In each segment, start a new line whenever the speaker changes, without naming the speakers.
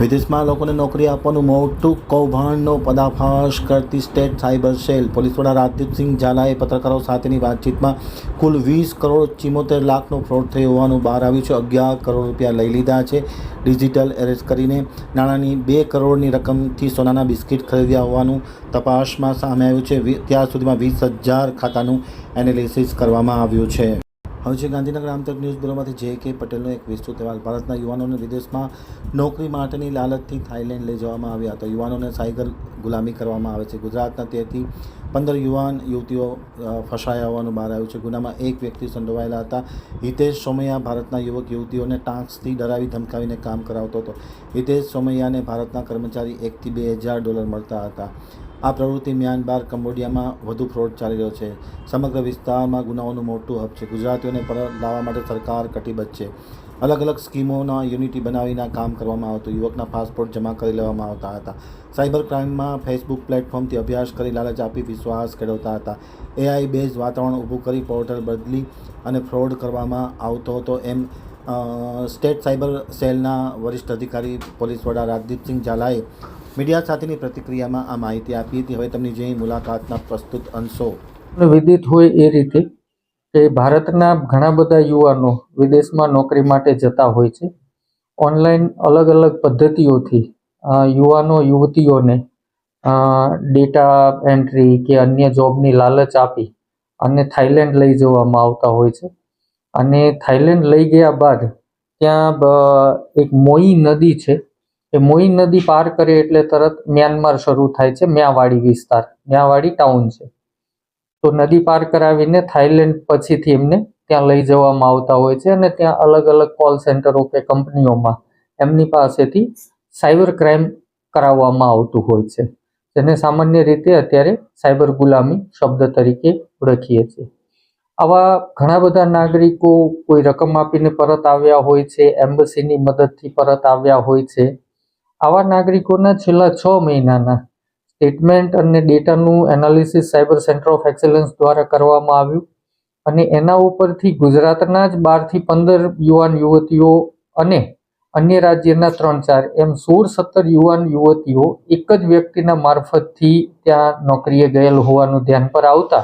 વિદેશમાં લોકોને નોકરી આપવાનું મોટું કૌભાંડનો પર્દાફાશ કરતી સ્ટેટ સાયબર સેલ પોલીસ વડા રાજદીપસિંહ ઝાલાએ પત્રકારો સાથેની વાતચીતમાં કુલ 20,74 લાખનો ફ્રોડ થયો હોવાનું બહાર આવ્યું છે। 11 કરોડ રૂપિયા લઈ લીધા છે। ડિજિટલ એરેસ્ટ કરીને નાણાંની 2 કરોડની રકમથી સોનાના બિસ્કિટ ખરીદ્યા હોવાનું તપાસમાં સામે આવ્યું છે। ત્યાર સુધીમાં 20,000 ખાતાનું એનાલિસિસ કરવામાં આવ્યું છે। હવે છે ગાંધીનગર આમતક ન્યૂઝ બ્યુરોમાંથી જે.કે. પટેલનો એક વિસ્તૃત અહેવાલ। ભારતના યુવાનોને વિદેશમાં નોકરી માટેની લાલચથી થાઇલેન્ડ લઈ જવામાં આવ્યા હતા। યુવાનોને સાયબર ગુલામી કરવામાં આવે છે। ગુજરાતના 13 થી 15 યુવાન યુવતીઓ ફસાયા હોવાનું બહાર આવ્યું છે। ગુનામાં એક વ્યક્તિ સંડોવાયેલા હતા। હિતેશ સોમૈયા ભારતના યુવક યુવતીઓને ટાસ્કથી ડરાવી ધમકાવીને કામ કરાવતો હતો। હિતેશ સોમૈયાને ભારતના કર્મચારી $1,000 થી $2,000 મળતા હતા। આ પ્રવૃત્તિ મ્યાનમાર કંબોડિયામાં વધુ ફ્રોડ ચાલી રહ્યો છે। સમગ્ર વિસ્તારમાં ગુનાઓનું મોટું હબ છે। ગુજરાતીઓને પરત લાવવા માટે સરકાર કટિબદ્ધ છે। અલગ અલગ સ્કીમોના યુનિટી બનાવીને કામ કરવામાં આવતું। યુવકના પાસપોર્ટ જમા કરી લેવામાં આવતા હતા। સાયબર ક્રાઇમમાં ફેસબુક પ્લેટફોર્મથી અભ્યાસ કરી લાલચ આપી વિશ્વાસ કેળવતા હતા। AI બેઝ વાતાવરણ ઊભું કરી પોર્ટલ બદલી અને ફ્રોડ કરવામાં આવતો હતો એમ સ્ટેટ સાયબર સેલના વરિષ્ઠ અધિકારી પોલીસ વડા રાજદીપસિંહ ઝાલાએ મીડિયા સાથેની પ્રતિક્રિયામાં આ માહિતી આપી હતી। હવે તેમની જે મુલાકાતના પ્રસ્તુત અંશો
વિદિત હોય એ રીતે કે ભારતના ઘણા બધા યુવાનો વિદેશમાં નોકરી માટે જતા હોય છે। ઓનલાઈન અલગ અલગ પદ્ધતિઓથી યુવાનો યુવતીઓને ડેટા એન્ટ્રી કે અન્ય જોબની લાલચ આપી અને થાઇલેન્ડ લઈ જવામાં આવતા હોય છે। અને થાઇલેન્ડ લઈ ગયા બાદ ત્યાં એક મોઈ નદી છે, એ મોઈ નદી પાર કરે એટલે તરત મ્યાનમાર શરૂ થાય છે। મ્યાવાડી વિસ્તાર, મ્યાવાડી ટાઉન છે, તો નદી પાર કરાવીને થાઇલેન્ડ પછીથી એમને ત્યાં લઈ જવામાં આવતા હોય છે। અને ત્યાં અલગ અલગ કોલ સેન્ટરો કે કંપનીઓમાં એમની પાસેથી સાયબર ક્રાઇમ કરાવવામાં આવતું હોય છે, જેને સામાન્ય રીતે અત્યારે સાયબર ગુલામી શબ્દ તરીકે ઓળખીએ છીએ। આવા ઘણા બધા નાગરિકો કોઈ રકમ આપીને પરત આવ્યા હોય છે, એમ્બસીની મદદથી પરત આવ્યા હોય છે। આવા નાગરિકોના છેલ્લા 6 મહિનાના સ્ટેટમેન્ટ અને ડેટાનું analysis cyber centre of excellence દ્વારા કરવામાં આવ્યું અને એના ઉપરથી ગુજરાતના જ 12 થી 15 યુવાન યુવતીઓ અને અન્ય રાજ્યના 3-4 એમ 16-17 યુવાન યુવતીઓ એક જ વ્યક્તિના મારફતથી ત્યાં નોકરીએ ગયેલ હોવાનું ધ્યાન પર આવતા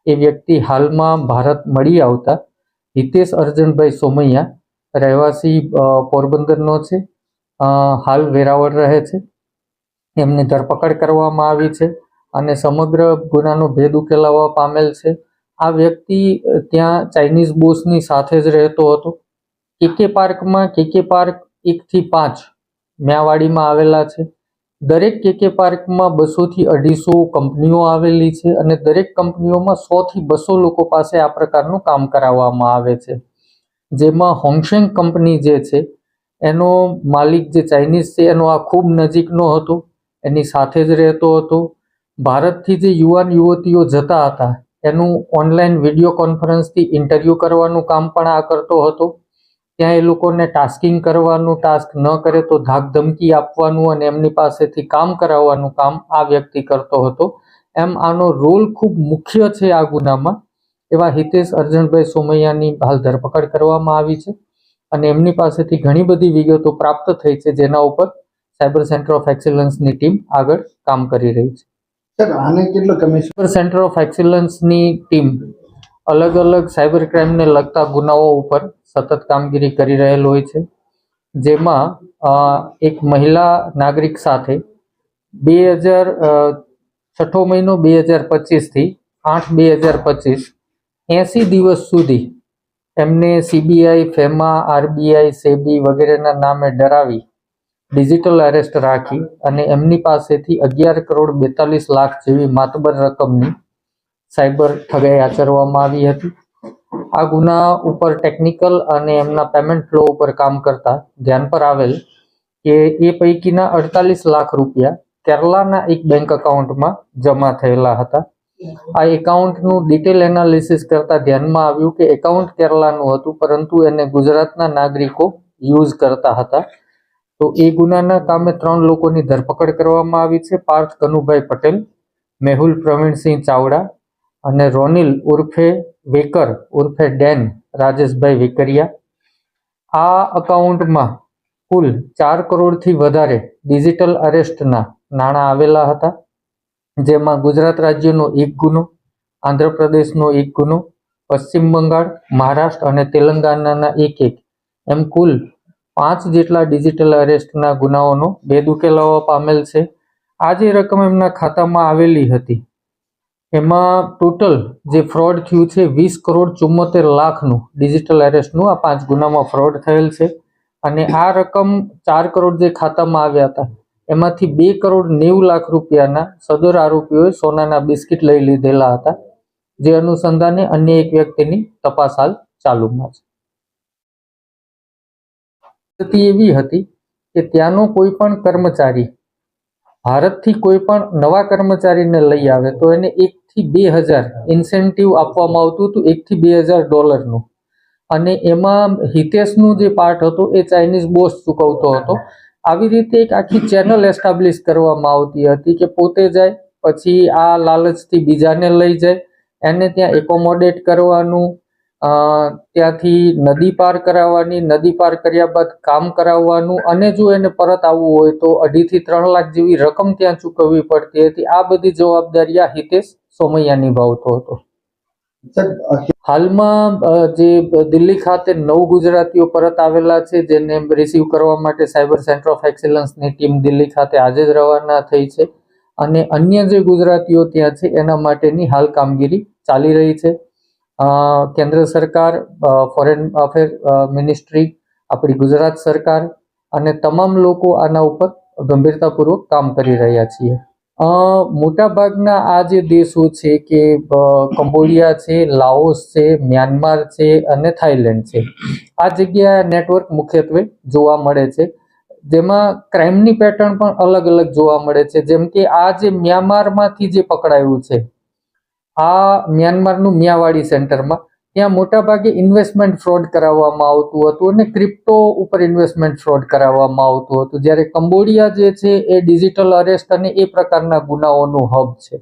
એ વ્યક્તિ હાલમાં ભારત મળી આવતા હિતેશ અર્જનભાઈ સોમૈયા રહેવાસી પોરબંદરનો છે, હાલ વેરાવળ રહે છે। એમની ધરપકડ કરવામાં આવી છે અને સમગ્ર ગુનાનો ભેદ ઉકેલાવા પામેલ છે। આ વ્યક્તિ ત્યાં ચાઇનીઝ બોસની સાથે જ રહેતો હતો। કેકે પાર્કમાં, કેકે પાર્ક 1 થી 5 મ્યાવાડીમાં આવેલા છે। દરેક કેકે પાર્કમાં 200 થી 250 કંપનીઓ આવેલી છે અને દરેક કંપનીઓમાં 100 થી 200 લોકો પાસે આ પ્રકારનું કામ કરાવવામાં આવે છે। જેમાં હોંગશેંગ કંપની જે છે એનો માલિક જે ચાઇનીઝ છે એનો આ ખૂબ નજીકનો હતો, એની સાથે જ રહેતો હતો। ભારતથી જે યુવાન યુવતીઓ જતા હતા એનું ઓનલાઈન વિડીયો કોન્ફરન્સથી ઇન્ટરવ્યૂ કરવાનું કામ પણ આ કરતો હતો। ત્યાં એ લોકોને ટાસ્કિંગ કરવાનું, ટાસ્ક ન કરે તો ધાક ધમકી આપવાનું અને એમની પાસેથી કામ કરાવવાનું કામ આ વ્યક્તિ કરતો હતો। એમ આનો રોલ ખૂબ મુખ્ય છે આ ગુનામાં। એવા હિતેશ અર્જનભાઈ સોમૈયાની હાલ ધરપકડ કરવામાં આવી છે અને એમની પાસેથી ઘણી બધી વિગતો પ્રાપ્ત થઈ છે, જેના ઉપર સાયબર સેન્ટર ઓફ એક્સેલન્સની ટીમ આગળ કામ કરી રહી છે। સાયબર સેન્ટર ઓફ એક્સેલન્સની ટીમ અલગ અલગ સાયબર ક્રાઇમને લગતા ગુનાઓ ઉપર સતત કામગીરી કરી રહેલ હોય છે। જેમાં એક મહિલા નાગરિક સાથે 6 મહિનો 2025 થી 8/2025 80 દિવસ સુધી એમને CBI, ફેમા, RBI, સેબી વગેરેના નામે ડરાવી ડિજિટલ એરેસ્ટ રાખી અને એમની પાસેથી 11 કરોડ 42 લાખ જેવી માતબર રકમની સાયબર ઠગાઈ આચરવામાં આવી હતી। આ ગુના ઉપર ટેકનિકલ અને એમના પેમેન્ટ ફ્લો ઉપર કામ કરતા ધ્યાન પર આવેલ કે એ પૈકીના 48 લાખ રૂપિયા કેરલાના એક બેંક એકાઉન્ટમાં જમા થયેલા હતા। આ એકાઉન્ટનું ડિટેલ એનાલિસિસ કરતા ધ્યાનમાં આવ્યું કે એકાઉન્ટ કેરલાનું હતું, પરંતુ એને ગુજરાતના નાગરિકો યુઝ કરતા હતા। તો એ ગુનાના કામે 3 લોકોની ધરપકડ કરવામાં આવી છે। પાર્થ કનુભાઈ પટેલ, મેહુલ પ્રવીણસિંહ ચાવડા અને રોનિલ ઉર્ફે વેકર ઉર્ફે ડેન રાજેશભાઈ વેકરિયા। આ અકાઉન્ટમાં કુલ 4 કરોડથી વધારે ડિજિટલ અરેસ્ટના નાણાં આવેલા હતા, જેમાં ગુજરાત રાજ્યનો 1 ગુનો, આંધ્રપ્રદેશનો 1 ગુનો, પશ્ચિમ બંગાળ, મહારાષ્ટ્ર અને તેલંગાણાના 1 એમ કુલ 5 જેટલા ડિજિટલ અરેસ્ટના ગુનાઓનો ભેદ ઉકેલાવા પામેલ છે. આ જે રકમ એમના ખાતામાં આવેલી હતી એમાં ટોટલ જે ફ્રોડ થયું છે 20,74,00,000નું ડિજિટલ અરેસ્ટનું આ 5 ગુનામાં ફ્રોડ થયેલ છે. અને આ રકમ 4 કરોડ જે ખાતામાં આવ્યા હતા એમાંથી 2,90,00,000 રૂપિયાના સદર આરોપીઓએ સોનાના બિસ્કિટ લઈ લીધેલા હતા, જે અનુસંધાને અન્ય એક વ્યક્તિની તપાસ હાલ ચાલુમાં છે. પદ્ધતિ એવી હતી કે ત્યાંનો કોઈ પણ કર્મચારી ભારતથી કોઈ પણ નવા કર્મચારીને લઈ આવે તો એને 1 થી 2,000 ઇન્સેન્ટિવ આપવામાં આવતું હતું, $1,000 થી $2,000. અને એમાં હિતેશનું જે પાર્ટ હતો એ ચાઇનીઝ બોસ ચૂકવતો હતો. આવી રીતે એક આખી ચેનલ એસ્ટાબ્લિશ કરવામાં આવતી હતી કે પોતે જાય પછી આ લાલચથી બીજાને લઈ જાય, એને ત્યાં એકોમોડેટ કરવાનું, ત્યાંથી નદી પાર કરાવવાની, નદી પાર કર્યા બાદ કામ કરાવવાનું, અને જો એને પરત આવવું હોય તો 2.5 થી 3 લાખ જેવી રકમ ત્યાં ચૂકવવી પડતી હતી. આ બધી જવાબદારી આ હિતેશ સોમૈયા નિભાવતો હતો. હાલમાં જે દિલ્હી ખાતે 9 ગુજરાતીઓ પરત આવેલા છે, જેને રિસીવ કરવા માટે સાયબર સેન્ટર ઓફ એક્સેલન્સની ટીમ દિલ્હી ખાતે આજે જ રવાના થઈ છે. અને અન્ય જે ગુજરાતીઓ ત્યાં છે એના માટેની હાલ કામગીરી ચાલી રહી છે. કેન્દ્ર સરકાર, ફોરેન અફેર મિનિસ્ટ્રી, આપણી ગુજરાત સરકાર અને તમામ લોકો આના ઉપર ગંભીરતાપૂર્વક કામ કરી રહ્યા છીએ. મોટાભાગના આ જે દેશો છે કે કંબોડિયા છે, લાઓસ છે, મ્યાનમાર છે અને થાઈલેન્ડ છે, આ જગ્યાએ નેટવર્ક મુખ્યત્વે જોવા મળે છે, જેમાં ક્રાઇમની પેટર્ન પણ અલગ અલગ જોવા મળે છે. જેમ કે આ જે મ્યાનમારમાંથી જે પકડાયું છે, આ મ્યાનમારનું મિયાવાડી સેન્ટરમાં ત્યાં મોટાભાગે ઇન્વેસ્ટમેન્ટ ફ્રોડ કરાવવામાં આવતું હતું અને ક્રિપ્ટો ઉપર ઇન્વેસ્ટમેન્ટ ફ્રોડ કરાવવામાં આવતું હતું, જ્યારે કંબોડિયા જે છે એ ડિજિટલ અરેસ્ટ અને એ પ્રકારના ગુનાઓનું હબ છે.